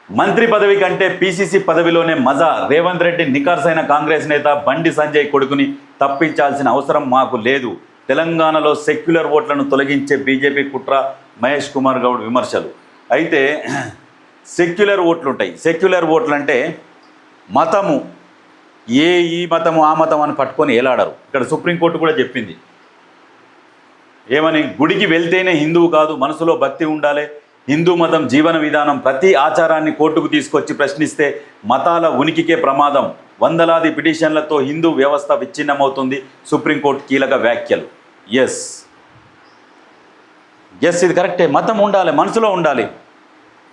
మంత్రి పదవి కంటే పీసీసీ పదవిలోనే మజా. రేవంత్ రెడ్డి నికార్సైన కాంగ్రెస్ నేత బండి సంజయ్ కొడుకుని తప్పించాల్సిన అవసరం మాకు లేదు. తెలంగాణలో సెక్యులర్ ఓట్లను తొలగించే బీజేపీ కుట్ర. మహేష్ కుమార్ గౌడ్ విమర్శలు. అయితే సెక్యులర్ ఓట్లు ఉంటాయి. సెక్యులర్ ఓట్లు అంటే మతము, ఈ మతము ఆ మతం అని పట్టుకొని ఏలాడరు. ఇక్కడ సుప్రీంకోర్టు కూడా చెప్పింది ఏమని, గుడికి వెళ్తేనే హిందువు కాదు, మనసులో భక్తి ఉండాలి, హిందూ మతం జీవన విధానం. ప్రతి ఆచారాన్ని కోర్టుకు తీసుకొచ్చి ప్రశ్నిస్తే మతాల ఉనికికే ప్రమాదం. వందలాది పిటిషన్లతో హిందూ వ్యవస్థ విచ్ఛిన్నమవుతుంది. సుప్రీంకోర్టు కీలక వ్యాఖ్యలు. ఎస్, ఇది కరెక్టే. మతం ఉండాలి, మనసులో ఉండాలి.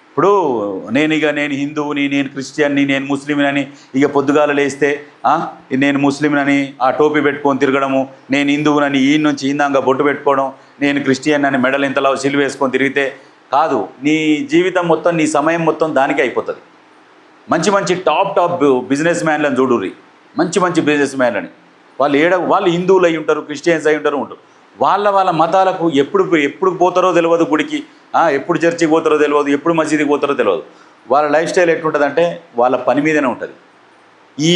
ఇప్పుడు నేను హిందువుని, నేను క్రిస్టియన్ని, నేను ముస్లింని ఇక పొద్దుగాల లేస్తే నేను ముస్లింని ఆ టోపీ పెట్టుకొని తిరగడము, నేను హిందువునని ఈ నుంచి ఇందాక బొట్టు పెట్టుకోవడం, నేను క్రిస్టియన్ అని మెడలు ఇంతలా సిలువ వేసుకొని తిరిగితే కాదు. నీ జీవితం మొత్తం, నీ సమయం మొత్తం దానికే అయిపోతుంది. మంచి టాప్ బిజినెస్ మ్యాన్లను చూడుర్రి, మంచి బిజినెస్ మ్యాన్లని. వాళ్ళు హిందువులు అయి ఉంటారు, క్రిస్టియన్స్ అయి ఉంటారు. వాళ్ళ మతాలకు ఎప్పుడు పోతారో తెలియదు, గుడికి ఎప్పుడు చర్చికి పోతారో తెలియదు, ఎప్పుడు మసీదుకి పోతారో తెలియదు. వాళ్ళ లైఫ్ స్టైల్ ఎట్లుంటుందంటే వాళ్ళ పని మీదనే ఉంటుంది. ఈ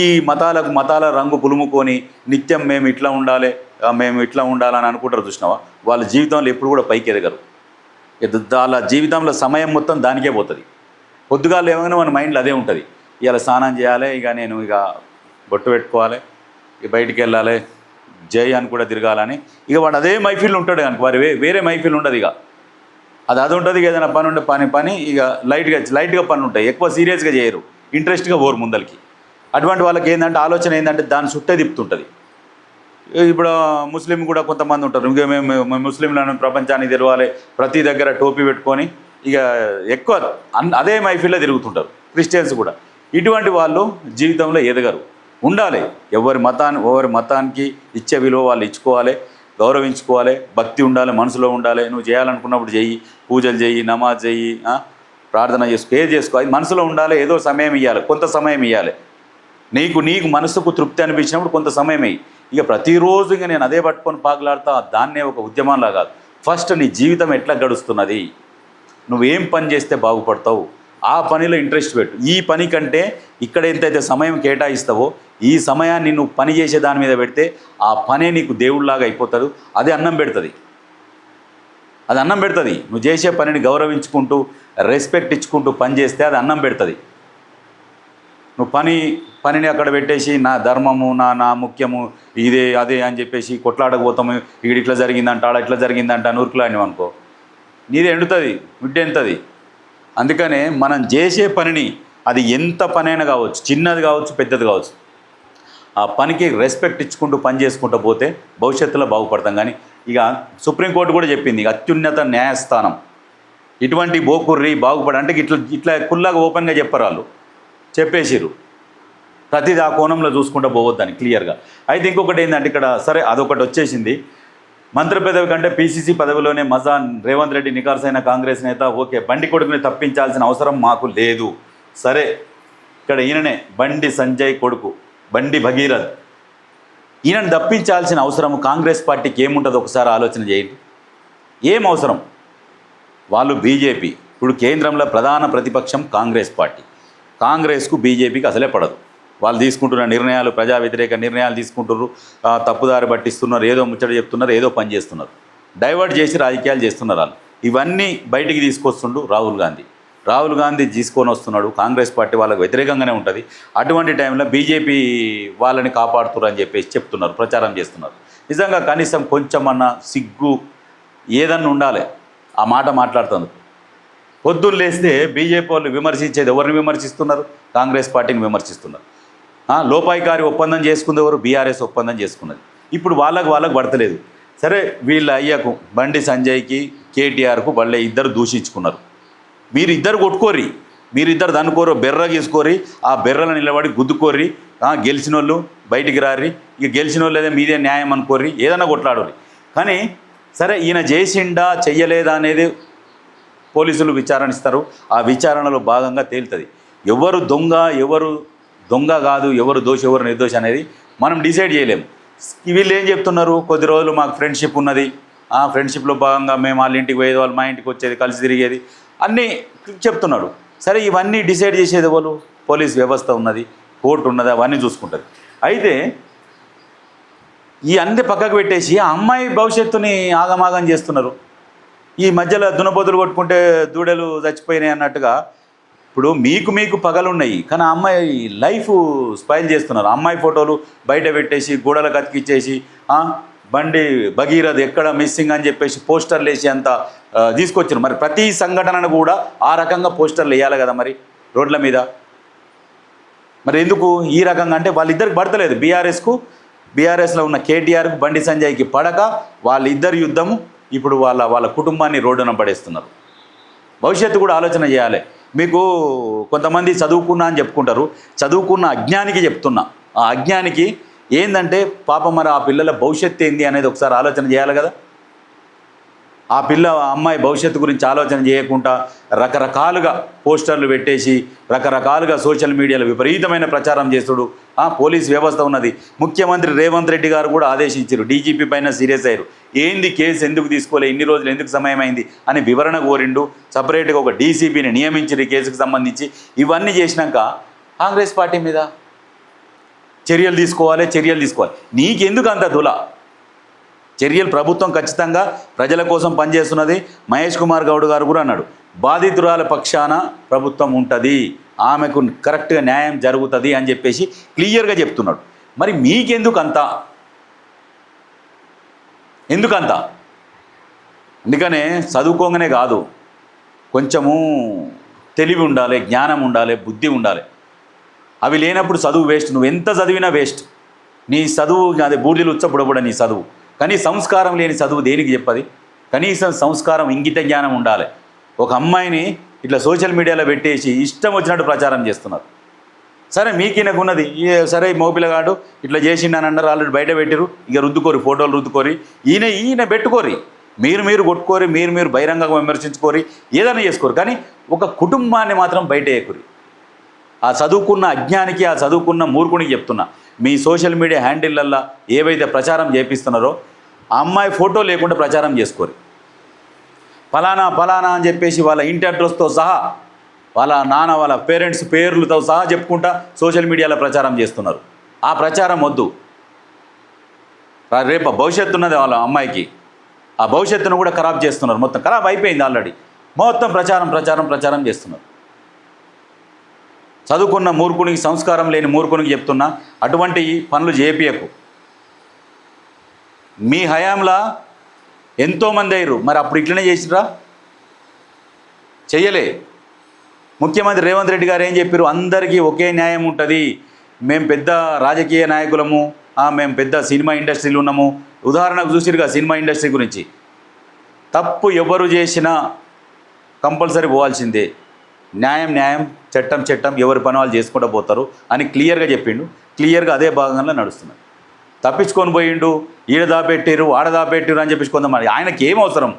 మతాల రంగు పులుముకొని నిత్యం మేము ఇట్లా ఉండాలని అనుకుంటారు. చూసినావా, వాళ్ళ జీవితంలో ఎప్పుడు కూడా పైకి ఎదగరు. వాళ్ళ జీవితంలో సమయం మొత్తం దానికే పోతుంది. పొద్దుగాలు ఏమైనా మన మైండ్లో అదే ఉంటుంది. ఇలా స్నానం చేయాలి, నేను బొట్టు పెట్టుకోవాలి, బయటికి వెళ్ళాలి, జై అని కూడా తిరగాలని వాడు అదే మైఫిల్ ఉంటాడు. కనుక వారి వేరే మైఫిల్ ఉండదు. అది ఉంటుంది. ఏదైనా పని ఉండే పని లైట్గా పని ఉంటాయి. ఎక్కువ సీరియస్గా చేయరు, ఇంట్రెస్ట్గా పోరు ముందరికి. అటువంటి వాళ్ళకి ఆలోచన ఏంటంటే దాని చుట్టే తిప్పుతుంటుంది. ఇప్పుడు ముస్లిం కూడా కొంతమంది ఉంటారు, ఇంకా మేము ముస్లింలను ప్రపంచానికి తెలవాలి, ప్రతి దగ్గర టోపీ పెట్టుకొని ఎక్కువ అదే మైఫిల్లో తిరుగుతుంటారు. క్రిస్టియన్స్ కూడా ఇటువంటి వాళ్ళు జీవితంలో ఎదగరు. ఉండాలి, ఎవరి మతానికి ఇచ్చే విలువ వాళ్ళు ఇచ్చుకోవాలి, గౌరవించుకోవాలి, భక్తి ఉండాలి, మనసులో ఉండాలి. నువ్వు చేయాలనుకున్నప్పుడు చెయ్యి, పూజలు చెయ్యి, నమాజ్ చెయ్యి, ప్రార్థన చేసుకో, అది మనసులో ఉండాలి. ఏదో సమయం ఇవ్వాలి, కొంత సమయం ఇవ్వాలి. నీకు మనసుకు తృప్తి అనిపించినప్పుడు కొంత సమయం ఇవ్వి. ప్రతిరోజు నేను అదే పట్టుకొని పాకులాడుతా, దాన్నే ఒక ఉద్యమంలా కాదు. ఫస్ట్ నీ జీవితం ఎట్లా గడుస్తున్నది, నువ్వేం పని చేస్తే బాగుపడతావు, ఆ పనిలో ఇంట్రెస్ట్ పెట్టు. ఈ పని కంటే ఇక్కడ ఎంతైతే సమయం కేటాయిస్తావో ఈ సమయాన్ని నువ్వు పని చేసే దాని మీద పెడితే ఆ పనే నీకు దేవుళ్ళలాగా అయిపోతాడు. అది అన్నం పెడుతుంది. నువ్వు చేసే పనిని గౌరవించుకుంటూ, రెస్పెక్ట్ ఇచ్చుకుంటూ పని చేస్తే అది అన్నం పెడుతుంది. నువ్వు పనిని అక్కడ పెట్టేసి నా ధర్మము, నా ముఖ్యము, ఇదే అదే అని చెప్పేసి కొట్లాడకపోతాము, ఇట్లా జరిగిందంట, ఆడ ఇట్లా జరిగిందంట నూరుకులాడినావు అనుకో, నీదే ఎండుతుంది, మిడ్డెంతుంది. అందుకనే మనం చేసే పనిని, అది ఎంత పనైనా కావచ్చు, చిన్నది కావచ్చు, పెద్దది కావచ్చు, ఆ పనికి రెస్పెక్ట్ ఇచ్చుకుంటూ పని చేసుకుంటూ పోతే భవిష్యత్తులో బాగుపడతాం. కానీ సుప్రీంకోర్టు కూడా చెప్పింది, అత్యున్నత న్యాయస్థానం ఇటువంటి బాగుపడ అంటే ఇట్లా కుల్లాగా ఓపెన్గా చెప్పరు. వాళ్ళు చెప్పేసిరు, ప్రతిది ఆ కోణంలో చూసుకుంటూ పోవద్దని క్లియర్గా. అయితే ఇంకొకటి ఏంటంటే ఇక్కడ సరే అదొకటి వచ్చేసింది. మంత్రి పదవి కంటే పీసీసీ పదవిలోనే మజా. రేవంత్ రెడ్డి నికార్సైన కాంగ్రెస్ నేత. ఓకే, బండి కొడుకుని తప్పించాల్సిన అవసరం మాకు లేదు. సరే, ఇక్కడ ఈయననే బండి సంజయ్ కొడుకు, బండి భగీరథ్. ఈయనను తప్పించాల్సిన అవసరం కాంగ్రెస్ పార్టీకి ఏముంటుందో ఒకసారి ఆలోచన చేయండి. ఏం అవసరం? వాళ్ళు బీజేపీ, ఇప్పుడు కేంద్రంలో ప్రధాన ప్రతిపక్షం కాంగ్రెస్ పార్టీ. కాంగ్రెస్కు బీజేపీకి అసలే పడదు. వాళ్ళు తీసుకుంటున్న నిర్ణయాలు ప్రజా వ్యతిరేక నిర్ణయాలు తీసుకుంటున్నారు, తప్పుదారి పట్టిస్తున్నారు, ఏదో ముచ్చట చెప్తున్నారు, ఏదో పని చేస్తున్నారు, డైవర్ట్ చేసి రాజకీయాలు చేస్తున్నారు. వాళ్ళు ఇవన్నీ బయటికి తీసుకొస్తుండు రాహుల్ గాంధీ తీసుకొని వస్తున్నాడు. కాంగ్రెస్ పార్టీ వాళ్ళకు వ్యతిరేకంగానే ఉంటుంది. అటువంటి టైంలో బీజేపీ వాళ్ళని కాపాడుతున్నారు అని చెప్పేసి చెప్తున్నారు, ప్రచారం చేస్తున్నారు. నిజంగా కనీసం కొంచెమన్నా సిగ్గు ఏదన్నా ఉండాలి ఆ మాట మాట్లాడుతుంది. పొద్దున్న లేస్తే బీజేపీ వాళ్ళు విమర్శించేది ఎవరిని విమర్శిస్తున్నారు? కాంగ్రెస్ పార్టీని విమర్శిస్తున్నారు. లోపాయికారి ఒప్పందం చేసుకుంది ఎవరు? బీఆర్ఎస్ ఒప్పందం చేసుకున్నది. ఇప్పుడు వాళ్ళకు పడతలేదు. సరే, వీళ్ళ అయ్యకు బండి సంజయ్కి కేటీఆర్కు వాళ్ళే ఇద్దరు దూషించుకున్నారు. మీరిద్దరు కొట్టుకోర్రి, మీరిద్దరు దన్నుకోరు, బెర్ర గీసుకోరి, ఆ బెర్రలు నిలబడి గుద్దుకోర్రి, గెలిచిన వాళ్ళు బయటికి రారి, గెలిచిన వాళ్ళు లేదా మీదే న్యాయం అనుకోర్రి, ఏదైనా కొట్లాడరు. కానీ సరే, ఈయన చేసిండా చెయ్యలేదా అనేది పోలీసులు విచారణ ఇస్తారు. ఆ విచారణలో భాగంగా తేలుతుంది ఎవరు దొంగ కాదు, ఎవరు దోషి, ఎవరు నిర్దోషి అనేది మనం డిసైడ్ చేయలేము. వీళ్ళు ఏం చెప్తున్నారు? కొద్ది రోజులు మాకు ఫ్రెండ్షిప్ ఉన్నది, ఫ్రెండ్షిప్లో భాగంగా మేము వాళ్ళ ఇంటికి పోయేది, వాళ్ళు మా ఇంటికి వచ్చేది, కలిసి తిరిగేది, అన్నీ చెప్తున్నాడు. సరే ఇవన్నీ డిసైడ్ చేసేది ఎవరు? పోలీస్ వ్యవస్థ ఉన్నది, కోర్టు ఉన్నది, అవన్నీ చూసుకుంటుంది. అయితే ఈ అన్ని పక్కకు పెట్టేసి ఆ అమ్మాయి భవిష్యత్తుని ఆగమాగం చేస్తున్నారు. ఈ మధ్యలో దునపోతులు కొట్టుకుంటే దూడలు చచ్చిపోయినాయి అన్నట్టుగా ఇప్పుడు మీకు పగలున్నాయి, కానీ ఆ అమ్మాయి లైఫ్ స్పాయిల్ చేస్తున్నారు. అమ్మాయి ఫోటోలు బయట పెట్టేసి గోడలకు అతికిచ్చేసి బండి భగీరథ్ ఎక్కడ మిస్సింగ్ అని చెప్పేసి పోస్టర్లు వేసి అంత తీసుకొచ్చారు. మరి ప్రతి సంఘటనను కూడా ఆ రకంగా పోస్టర్లు వేయాలి కదా మరి రోడ్ల మీద. మరి ఎందుకు ఈ రకంగా అంటే వాళ్ళిద్దరికి పడతలేదు. బీఆర్ఎస్లో ఉన్న కేటీఆర్కు బండి సంజయ్కి పడక వాళ్ళిద్దరు యుద్ధము ఇప్పుడు వాళ్ళ కుటుంబాన్ని రోడ్డున పడేస్తున్నారు. భవిష్యత్తు కూడా ఆలోచన చేయాలి. మీకు కొంతమంది చదువుకున్నా అని చెప్పుకుంటారు, చదువుకున్న అజ్ఞానికి చెప్తున్నా. ఆ అజ్ఞానికి ఏంటంటే పాపం మరి ఆ పిల్లల భవిష్యత్తు ఏంది అనేది ఒకసారి ఆలోచన చేయాలి కదా. ఆ అమ్మాయి భవిష్యత్తు గురించి ఆలోచన చేయకుండా రకరకాలుగా పోస్టర్లు పెట్టేసి రకరకాలుగా సోషల్ మీడియాలో విపరీతమైన ప్రచారం చేస్తుడు. పోలీస్ వ్యవస్థ ఉన్నది. ముఖ్యమంత్రి రేవంత్ రెడ్డి గారు కూడా ఆదేశించారు, డీజీపీ పైన సీరియస్ అయ్యారు. ఏంది కేసు ఎందుకు తీసుకోలే, ఇన్ని రోజులు ఎందుకు సమయమైంది అని వివరణ కోరిండు. సపరేట్గా ఒక డీసీపీని నియమించారు ఈ కేసుకు సంబంధించి. ఇవన్నీ చేసినాక కాంగ్రెస్ పార్టీ మీద చర్యలు తీసుకోవాలి. నీకెందుకు అంత దుల చర్యలు? ప్రభుత్వం ఖచ్చితంగా ప్రజల కోసం పనిచేస్తున్నది. మహేష్ కుమార్ గౌడ్ గారు కూడా అన్నాడు, బాధితురాల పక్షాన ప్రభుత్వం ఉంటుంది, ఆమెకు కరెక్ట్గా న్యాయం జరుగుతుంది అని చెప్పేసి క్లియర్గా చెప్తున్నాడు. మరి మీకెందుకంత? అందుకనే చదువుకోగానే కాదు, కొంచెము తెలివి ఉండాలి, జ్ఞానం ఉండాలి, బుద్ధి ఉండాలి. అవి లేనప్పుడు చదువు వేస్ట్. నువ్వు ఎంత చదివినా వేస్ట్. నీ చదువు అదే బూడిదలు ఉచ్చపుడబుడ నీ చదువు. కానీ సంస్కారం లేని చదువు దేనికి చెప్పది? కనీసం సంస్కారం, ఇంగిత జ్ఞానం ఉండాలి. ఒక అమ్మాయిని ఇట్లా సోషల్ మీడియాలో పెట్టేసి ఇష్టం వచ్చినట్టు ప్రచారం చేస్తున్నారు. సరే మీకినకు ఉన్నది, సరే మోపిల్లగాడు ఇట్లా చేసిండని అన్నారు, ఆల్రెడీ బయట పెట్టిరు, ఇక రుద్దుకోరి, ఫోటోలు రుద్దుకోరి, ఈయన పెట్టుకోరి, మీరు కొట్టుకోరి, మీరు బహిరంగంగా విమర్శించుకోరి, ఏదైనా చేసుకోరు. కానీ ఒక కుటుంబాన్ని మాత్రం బయట వేయకురి. ఆ చదువుకున్న అజ్ఞానికి, ఆ చదువుకున్న మూర్ఖునికి చెప్తున్నా, మీ సోషల్ మీడియా హ్యాండిల్లల్లో ఏవైతే ప్రచారం చేపిస్తున్నారో ఆ అమ్మాయి ఫోటో లేకుండా ప్రచారం చేసుకోరు. ఫలానా అని చెప్పేసి వాళ్ళ ఇంటి అడ్రస్తో సహా, వాళ్ళ నాన్న, వాళ్ళ పేరెంట్స్ పేర్లతో సహా చెప్పుకుంటా సోషల్ మీడియాలో ప్రచారం చేస్తున్నారు. ఆ ప్రచారం వద్దు. రేపు భవిష్యత్తు ఉన్నది వాళ్ళ అమ్మాయికి, ఆ భవిష్యత్తును కూడా ఖరాబ్ చేస్తున్నారు. మొత్తం ఖరాబ్ అయిపోయింది ఆల్రెడీ. మొత్తం ప్రచారం చేస్తున్నారు. చదువుకున్న మూర్ఖునికి, సంస్కారం లేని మూర్ఖునికి చెప్తున్నా, అటువంటి పనులు చేపియకు. మీ హయాంలా ఎంతోమంది అయ్యారు, మరి అప్పుడు ఇట్లనే చేసిరా? చెయ్యలే. ముఖ్యమంత్రి రేవంత్ రెడ్డి గారు ఏం చెప్పారు? అందరికీ ఒకే న్యాయం ఉంటుంది, మేము పెద్ద రాజకీయ నాయకులము, మేము పెద్ద సినిమా ఇండస్ట్రీలు ఉన్నాము. ఉదాహరణకు చూసిరుగా సినిమా ఇండస్ట్రీ గురించి. తప్పు ఎవరు చేసినా కంపల్సరీ పోవాల్సిందే. న్యాయం, చట్టం, ఎవరి పని వాళ్ళు చేసుకుంటూ పోతారు అని క్లియర్గా చెప్పిండు. క్లియర్గా అదే భాగంలో నడుస్తున్నాడు. తప్పించుకొని పోయిండు, ఈడ దాపెట్టారు, ఆడ దాపెట్టారు అని చెప్పించుకుందాం. ఆయనకి ఏం అవసరం?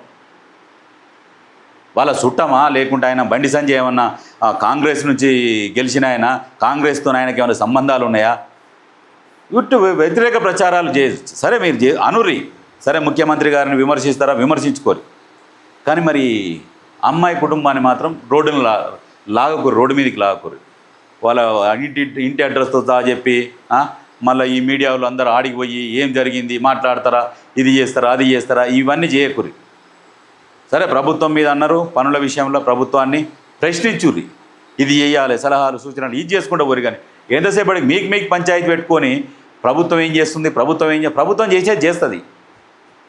వాళ్ళ చుట్టమా, లేకుంటే ఆయన బండి సంజయ్ ఏమన్నా కాంగ్రెస్ నుంచి గెలిచిన ఆయన, కాంగ్రెస్తో ఆయనకి ఏమైనా సంబంధాలు ఉన్నాయా? ఇటు వ్యతిరేక ప్రచారాలు సరే మీరు అనురి, సరే ముఖ్యమంత్రి గారిని విమర్శిస్తారా, విమర్శించుకోరు. కానీ మరి అమ్మాయి కుటుంబాన్ని మాత్రం రోడ్డు మీదకి లాగకూరు. వాళ్ళ ఇంటి అడ్రస్తో సహా చెప్పి మళ్ళీ ఈ మీడియా వాళ్ళు అందరూ ఆడికి పోయి ఏం జరిగింది మాట్లాడతారా, ఇది చేస్తారా, అది చేస్తారా, ఇవన్నీ చేయకూరి. సరే ప్రభుత్వం మీద అన్నారు, పనుల విషయంలో ప్రభుత్వాన్ని ప్రశ్నించుర్రి, ఇది చేయాలి, సలహాలు సూచనలు ఇది చేసుకుంటూ పోరు. కానీ ఎంతసేపటికి మీకు పంచాయతీ పెట్టుకొని ప్రభుత్వం ఏం చేస్తుంది, ప్రభుత్వం చేసేది చేస్తుంది.